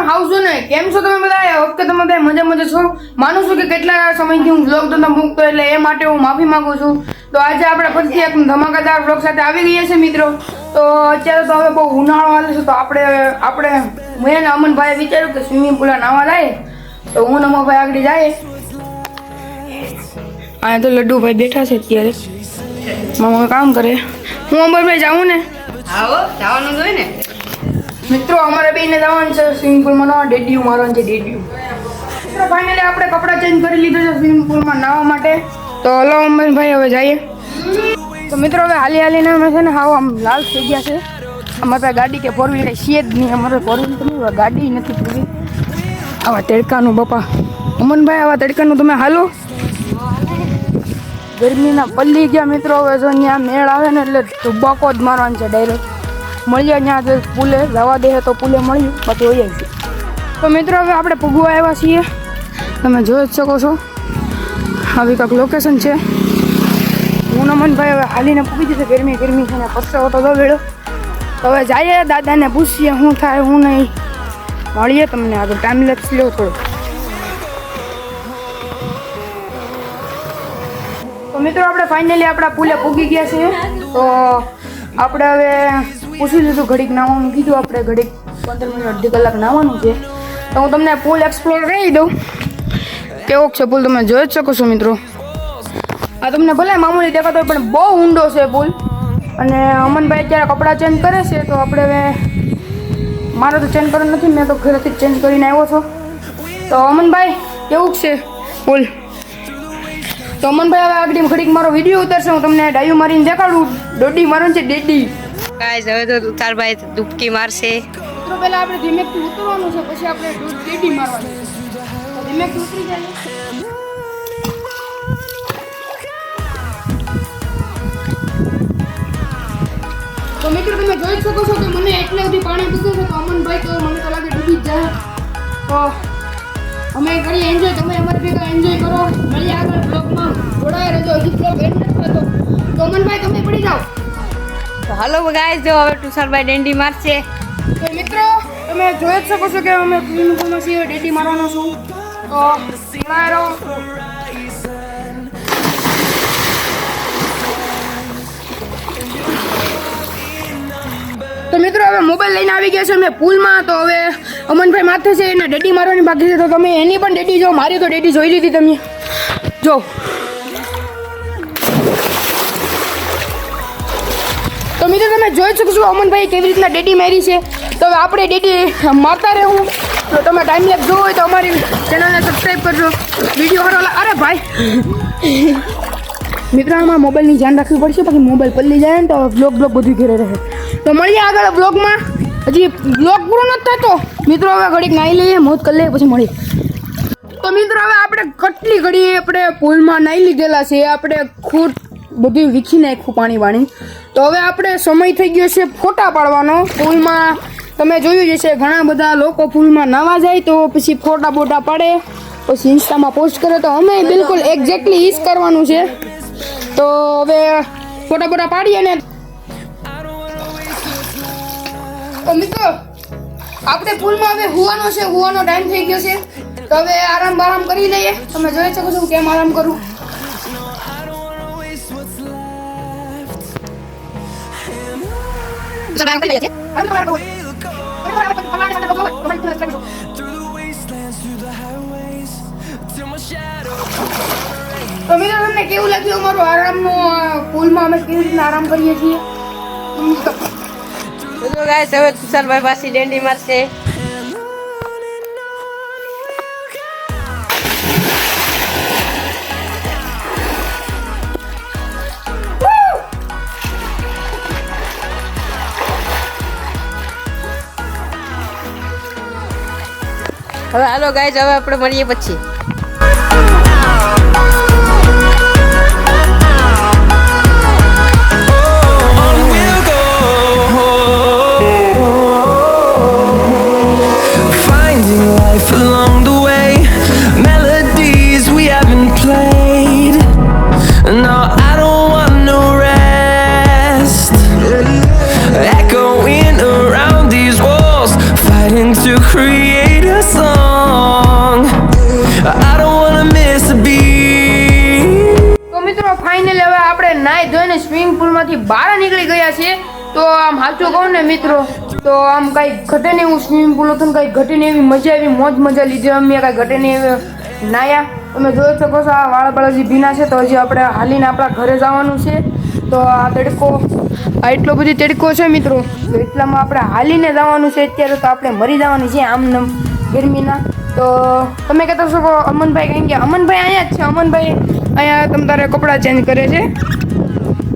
House ને કેમ છો તમે બધા? ઓકે, તમે બધા મજા છો? માનું છું કે કેટલા સમયથી હું વ્લોગ નતો મૂકતો, એટલે એ માટે હું માફી માંગુ છું. તો આજે આપણે ફરીથી એક ધમાકાદાર વ્લોગ સાથે આવી ગયા છે મિત્રો. તો અત્યારે તો હવે બહુ ઉનાળો હાલે છે, તો આપણે મેં અને અમનભાઈએ વિચાર્યું કે સ્વિમિંગ પુલમાં નાવા જાય. તો હું ને અમનભાઈ આગળ જાય. અહીંયા તો લડ્ડુભાઈ બેઠા છે અત્યારે, મામા કામ કરે. હું અમરભાઈ જાઉં ને? આવો જવાનું જોઈએ ને મિત્રો, અમારે બેને જવાનું છે સ્વિમિંગ પુલમાં નાવા. ડેડિયું મારવાનું છે, ડેડિયું. મિત્રો ફાઇનલી આપણે કપડાં ચેન્જ કરી લીધા છે સ્વિમિંગ પુલમાં નાવા માટે. તો હલો અમરભાઈ, હવે જઈએ. તો મિત્રો હવે હાલીને અમે છે ને હાવ આમ લાલ થઈ ગયા છે. અમારે પાસે ગાડી કે ફોર વ્હીલ કંઈ છે જ નહીં. અમારે ફોર વ્હીલ તો નહીં, ગાડી નથી પૂરી. આવા તડકાનું બાપા અમનભાઈ, આવા તડકાનું તમે હાલો. ગરમીના પલ્લી ગયા મિત્રો. હવે જો અહીંયા મેળ આવે ને એટલે ધુબાકો જ મારવાનો છે ડાયરેક્ટ. મળીએ ત્યાં પુલે, જવા દે તો પુલે મળ્યું, પછી હોઈએ છીએ. તો મિત્રો હવે આપણે પૂગવા આવ્યા છીએ, તમે જોઈ જ શકો છો. આવી કંઈક લોકેશન છે. હું નમનભાઈ હવે હાલીને પૂગી જશે. ગરમી છે ને પરસેવો તો વેળો. તો હવે જઈએ, દાદાને પૂછીએ શું થાય શું નહીં. મળીએ તમને આગળ. ટાઈમ લેપ્સ લ્યો થોડો. તો મિત્રો આપણે ફાઇનલી આપણા પુલે પૂગી ગયા છે. તો આપણે હવે પૂછી લીધું, ઘડીક નાવાનું કીધું. આપણે ઘડીક 15 મિનિટ અડધી કલાક નાવાનું છે. તો હું તમને પુલ એક્સપ્લોર કરી દઉં કેવો છે પુલ. તમે જોઈ જ શકો છો મિત્રો. આ તમને ભલે મામૂલી દેખાતો હોય પણ બહુ ઊંડો છે પુલ. અને અમનભાઈ અત્યારે કપડાં ચેન્જ કરે છે. તો આપણે હવે, મારે તો ચેન્જ કરવાનું નથી, મેં તો ઘરેથી જ ચેન્જ કરીને આવ્યો છો. તો અમનભાઈ કેવું છે પુલ? તો અમનભાઈ હવે આગળ ઘડીક મારો વિડીયો ઉતરશે, હું તમને ડાયું મારીને દેખાડું. ડોડી મારવાનું છે, ડેડી. ગાઈસ હવે તો તુષારભાઈ ડૂબકી મારશે. મિત્રો પહેલા આપણે ધીમેકથી ઉતરવાનું છે, પછી આપણે ડેડી મારવાની છે. તો ધીમેકથી ઉતરી જાય. તો મિત્રો તમે જોઈ શકો છો કે મને એટલે બધી પાણી પીધું છે. તો અમનભાઈ તો મને તો લાગે ડૂબી જ જાય. તો અમે કરીએ એન્જોય, તમે અમારી ભેગા એન્જોય કરો. મળીએ આગળ બ્લોગમાં, જોડાઈ રહેજો. હજી બ્લોગ એન્ડ નથી થતો. તો અમનભાઈ તમે પડી જાઓ. તો હાલો ગાઈસ, જો હવે તુષારભાઈ ડેન્ડી મારશે. તો મિત્રો તમે જોઈ જ શકો છો કે અમે સ્વિમિંગ પુલમાં છીએ, ડેડી મારવાનો છું. તો જોડાઈ રહો. તો મિત્રો હવે મોબાઈલ લઈને આવી ગયા છે અમે પુલમાં. તો હવે અમનભાઈ માથે છે, એને ડેડી મારવાની બાકી છે. તો તમે એની પણ ડેડી જો, મારી તો ડેડી જોઈ લીધી તમે જો. તો મિત્રો તમે જોઈ શકો છો અમનભાઈ કેવી રીતના ડેડી મારી છે. તો હવે આપણે ડેડી મારતા રહેવું. તો તમે ટાઈમ લેપ જોવો હોય તો અમારી ચેનલને સબસ્ક્રાઈબ કરજો. વિડીયો સારો અરે ભાઈ મિત્રો, આમાં મોબાઈલની ધ્યાન રાખવી પડશે, બાકી મોબાઈલ પલ્લી જાય ને તો બ્લોગ બધું ઘેરે રહે. તો મળીએ આગળ બ્લોગમાં. હજી બ્લોગ પૂરો નથી થતો મિત્રો. હવે ઘડીક નાહી લઈએ, મોજ કરી લઈએ, પછી મળીએ. તો મિત્રો હવે આપણે કેટલી ઘડી આપણે પુલમાં નાહી લીધેલા છે. આપણે ખૂટ બધું વીખી નાખ્યું પાણી. તો હવે આપણે સમય થઈ ગયો છે ફોટા પાડવાનો પુલમાં. તમે જોયું જશે ઘણા બધા લોકો પુલમાં નાવા જાય તો પછી ફોટા બોટા પાડે, પછી ઇન્સ્ટામાં પોસ્ટ કરે. તો અમે બિલકુલ એક્ઝેક્ટલી ઈ જ કરવાનું છે. તો હવે ફોટા બોટા પાડીએ ને. તો મિત્રો આપણે પુલમાં હવે હુવાનો છે, હુવાનો ટાઈમ થઈ ગયો છે. તો હવે આરામ કરી લઈએ. તમે જોઈ શકો છો કેમ આરામ કરું. તો મિત્રો તમને કેવું લાગ્યું અમારું આરામનો પુલમાં અમે કેવી રીતના આરામ કરીએ છીએ? તો ગાઈસ હવે તુષારભાઈ પાછી ડેન્ડી મારશે. હવે હાલો ગાઈસ, હવે આપણે મળીએ પછી. Along the way, melodies we haven't played. No, I don't want no rest. Echoing around these walls, fighting to create a song. I don't wanna miss a beat. તો મિત્રો ફાઇનલી હવે આપણે નાઈ ધોઈને સ્વિમિંગ પુલમાંથી બહાર નીકળી ગયા છીએ. તો આમ સાચું કહું ને મિત્રો, તો આમ કઈ ઘટે નહીં એવું સ્વિમિંગ પુલ હતું ને કઈ ઘટે નહીં એવી મજા આવી, મોજ મજા લીધી અમે, કઈ ઘટે નહીં એવી નાયા. તમે જોઈ શકો છો આ વાળા બાળા હજી ભીના છે, તો હજી આપણે હાલીને આપણા ઘરે જવાનું છે. તો આ તડકો, આ એટલો બધી તડકો છે મિત્રો, તો એટલામાં આપણે હાલીને જવાનું છે અત્યારે. તો આપણે મરી જવાનું છે આમ નમ ગરમીના. તો તમે કહેતા શકો અમનભાઈ કઈ ગયા? અમનભાઈ અહીંયા જ છે. અમનભાઈ અહીંયા તમ તારે કપડાં ચેન્જ કરે છે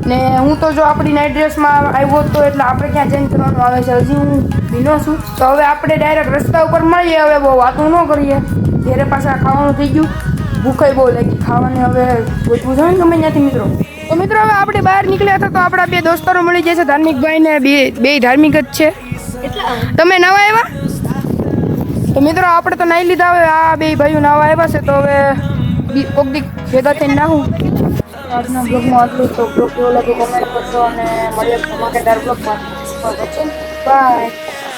ને હું તો જો આપણી નાઇટ ડ્રેસમાં આવ્યો તો એટલે આપણે ક્યાં ચેન્જ કરવાનું આવે છે. હજી હું ભીનો છું. તો હવે આપણે ડાયરેક્ટ રસ્તા ઉપર મળીએ. હવે બહુ વાતો ન કરીએ, ઘેરે પાછા ખાવાનું થઈ ગયું, ભૂખાઈ બહુ લાગી, ખાવાને હવે ગોઠવું જોઈએ ગમે ત્યાંથી મિત્રો. તો મિત્રો હવે આપણે બહાર નીકળ્યા હતા તો આપણા બે દોસ્તારો મળી જાય છે, ધાર્મિક ભાઈ ને બે ધાર્મિક જ છે. તમે નવા આવ્યા? તો મિત્રો આપણે તો નાઈ લીધા. હવે આ બે ભાઈઓ નવા આવ્યા છે, તો હવે કોક દી ભેગા થઈને નાહું. આજના બ્લોગમાં આટલું. તો બ્લોગ કેવો લાગે કોમેન્ટ કરજો અને મળીએ ધમાકેદાર બ્લોગમાં. બાય.